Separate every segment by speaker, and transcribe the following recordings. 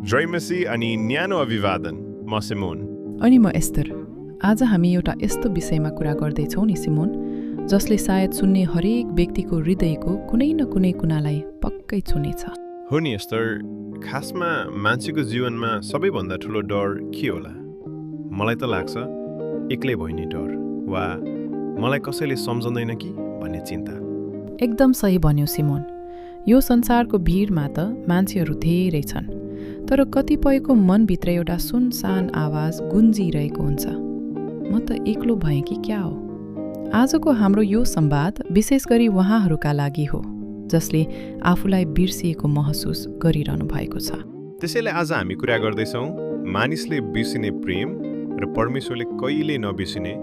Speaker 1: जयमसी अनि न्यानो अभिवादन। म सिमोन।
Speaker 2: अनि म एस्तर। आज हामी एउटा यस्तो विषयमा कुरा गर्दैछौँ नि सिमोन, जसले सायद सुन्ने हरेक व्यक्तिको हृदयको कुनै न कुनै कुनालाई पक्कै छुनेछ।
Speaker 1: हो नि एस्तर, खासमा मान्छेको जीवनमा सबैभन्दा ठुलो डर के होला? मलाई त लाग्छ एक्लै भइने डर, वा मलाई कसैले सम्झँदैन कि भन्ने चिन्ता।
Speaker 2: एकदम सही भन्यो सिमोन। यो संसारको भिडमा त मान्छेहरू धेरै छन्, तर कतिपयको मनभित्र एउटा सुनसान आवाज गुन्जिरहेको हुन्छ, म त एक्लो भएँ कि क्या हो? आजको हाम्रो यो संवाद विशेष गरी उहाँहरूका लागि हो जसले आफूलाई बिर्सिएको महसुस गरिरहनु भएको छ।
Speaker 1: त्यसैले आज हामी कुरा गर्दैछौँ मानिसले बिर्सिने प्रेम र परमेश्वरले कहिले नबिर्सिने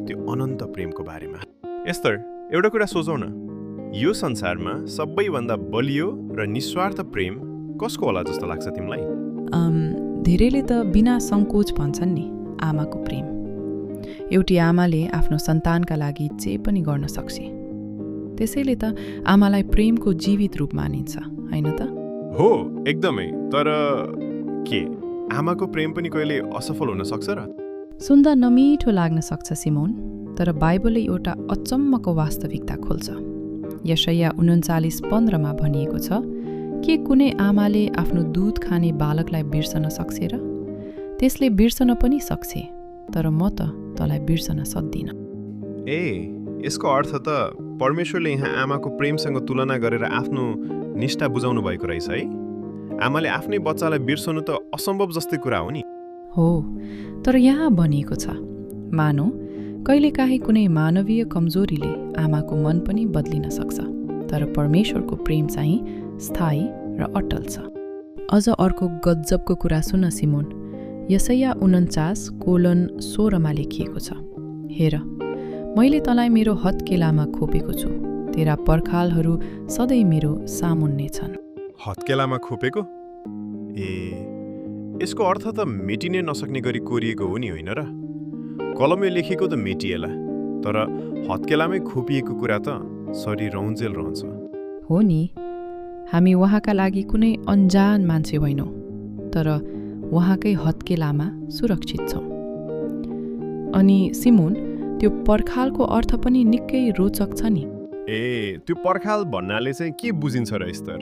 Speaker 1: त्यो अनन्त प्रेमको बारेमा। एस्तर, एउटा कुरा सोचौँ न, यो संसारमा सबैभन्दा बलियो र निस्वार्थ प्रेम कसको होला जस्तो लाग्छ तिमीलाई?
Speaker 2: धेरैले त बिना सङ्कोच भन्छन् नि, आमाको प्रेम। एउटी आमाले आफ्नो सन्तानका लागि जे पनि गर्न सक्छ। त्यसैले त आमालाई प्रेमको जीवित रूप मानिन्छ, होइन त?
Speaker 1: हो, एकदमै। तर के आमाको प्रेम पनि कहिले असफल हुन सक्छ र?
Speaker 2: सुन्दा नमिठो लाग्न सक्छ सिमोन, तर बाइबलले एउटा अचम्मको वास्तविकता खोल्छ। यशाया 39:15 भनिएको छ, के कुनै आमाले आफ्नो दूध खाने बालकलाई बिर्सन सक्छ र? त्यसले बिर्सन पनि सक्छ, तर म त तँलाई बिर्सन सक्दिनँ।
Speaker 1: यसको अर्थ त परमेश्वरले यहाँ आमाको प्रेमसँग तुलना गरेर आफ्नो निष्ठा बुझाउनु भएको रहेछ है। आमाले आफ्नै बच्चालाई बिर्सनु त असम्भव जस्तै कुरा हो नि।
Speaker 2: हो, तर यहाँ भनिएको छ, मानौ कहिलेकाहीँ कुनै मानवीय कमजोरीले आमाको मन पनि बदलिन सक्छ, तर परमेश्वरको प्रेम चाहिँ स्थायी र अटल छ। अझ अर्को गजबको कुरा सुन सिमोन, यशाया 49:16 लेखिएको छ, हेर, मैले तँलाई मेरो हत्केलामा खोपेको छु, तेरा पर्खालहरू सधैँ मेरो सामुन्ने छन्।
Speaker 1: हत्केलामा खोपेको? यसको अर्थ त मेटिनै नसक्ने गरी कोरिएको हो नि, होइन र? कलमले लेखेको त मेटिएला, तर हत्केलामै खोपिएको कुरा त शरीर रौन्जेल रहन्छ।
Speaker 2: हो नि, हामी उहाँका लागि कुनै अन्जान मान्छे होइनौँ, तर उहाँकै हत्केलामा सुरक्षित छौँ। अनि सिमोन, त्यो पर्खालको अर्थ पनि निकै रोचक छ नि।
Speaker 1: त्यो पर्खाल भन्नाले चाहिँ के बुझिन्छ र एस्तर?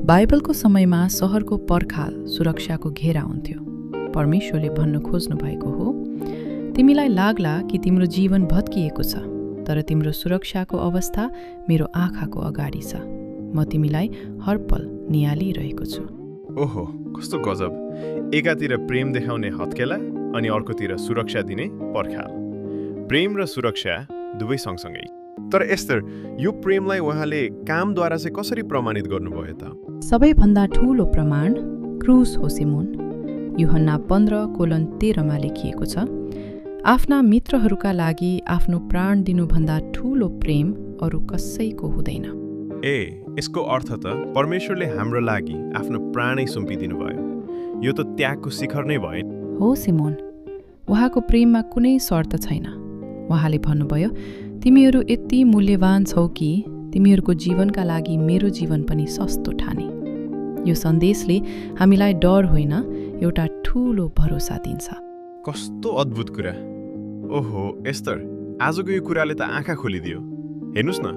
Speaker 2: बाइबलको समयमा सहरको पर्खाल सुरक्षाको घेरा हुन्थ्यो। परमेश्वरले भन्न खोज्नु भएको हो, तिमीलाई लाग्ला कि तिम्रो जीवन भत्किएको छ, तर तिम्रो सुरक्षाको अवस्था मेरो आँखाको अगाडि छ। म तिमीलाई हरपल निहालिरहेको छु।
Speaker 1: ओहो, कस्तो गजब! एकातिर प्रेम देखाउने हत्केला अनि अर्कोतिर सुरक्षा दिने पर्खाल। प्रेम र सुरक्षा दुवै सँगसँगै। तर एस्तर, यो प्रेमलाई उहाँले कामद्वारा चाहिँ कसरी प्रमाणित गर्नुभयो त?
Speaker 2: सबैभन्दा ठूलो प्रमाण क्रुस हो सिमोन। यूहन्ना 15:13 लेखिएको छ, आफ्ना मित्रहरूका लागि आफ्नो प्राण दिनुभन्दा ठूलो प्रेम अरू कसैको हुँदैन।
Speaker 1: यसको अर्थ त परमेश्वरले हाम्रो लागि आफ्नो प्राणै सुम्पिदिनु भयो। यो त त्यागको शिखर नै भयो।
Speaker 2: हो सिमोन, उहाँको प्रेममा कुनै शर्त छैन। उहाँले भन्नुभयो, तिमीहरू यति मूल्यवान छौ कि तिमीहरूको जीवनका लागि मेरो जीवन पनि सस्तो ठाने। यो सन्देशले हामीलाई डर होइन, एउटा ठूलो भरोसा दिन्छ।
Speaker 1: कस्तो अद्भुत कुरा! ओहो एस्तर, आजको यो कुराले त आँखा खोलिदियो। हेर्नुहोस् न,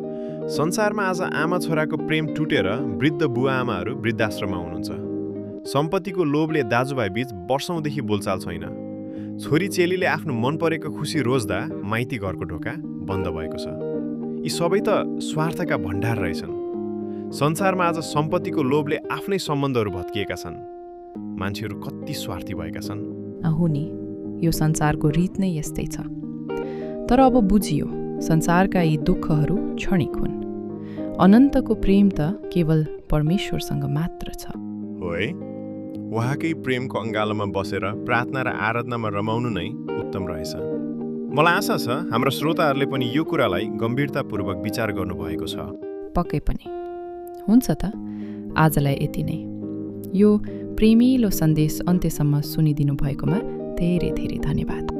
Speaker 1: संसारमा आज आमा छोराको प्रेम टुटेर वृद्ध बुवा आमाहरू वृद्धाश्रममा हुनुहुन्छ। सम्पत्तिको लोभले दाजुभाइ बीच वर्षौँदेखि बोलचाल छैन। छोरी चेलीले आफ्नो मन परेको खुसी रोज्दा माइती घरको ढोका बन्द भएको छ। यी सबै त स्वार्थका भण्डार रहेछन्। संसारमा आज सम्पत्तिको लोभले आफ्नै सम्बन्धहरू भत्किएका छन्। मान्छेहरू कति स्वार्थी भएका छन्।
Speaker 2: हो नि, यो संसारको रीत नै यस्तै छ। तर अब बुझियो, संसारका यी दुःखहरू क्षणिक हुन्। अनन्तको प्रेम त केवल परमेश्वरसँग मात्र छ।
Speaker 1: हो है, उहाँकै प्रेमको अङ्गालोमा बसेर प्रार्थना र आराधनामा रमाउनु नै उत्तम रहेछ। मलाई आशा छ हाम्रो श्रोताहरूले पनि यो कुरालाई गम्भीरतापूर्वक विचार गर्नुभएको छ।
Speaker 2: पक्कै पनि। हुन्छ त, आजलाई यति नै। यो प्रेमिलो सन्देश अन्त्यसम्म सुनिदिनु भएकोमा धेरै धेरै धन्यवाद।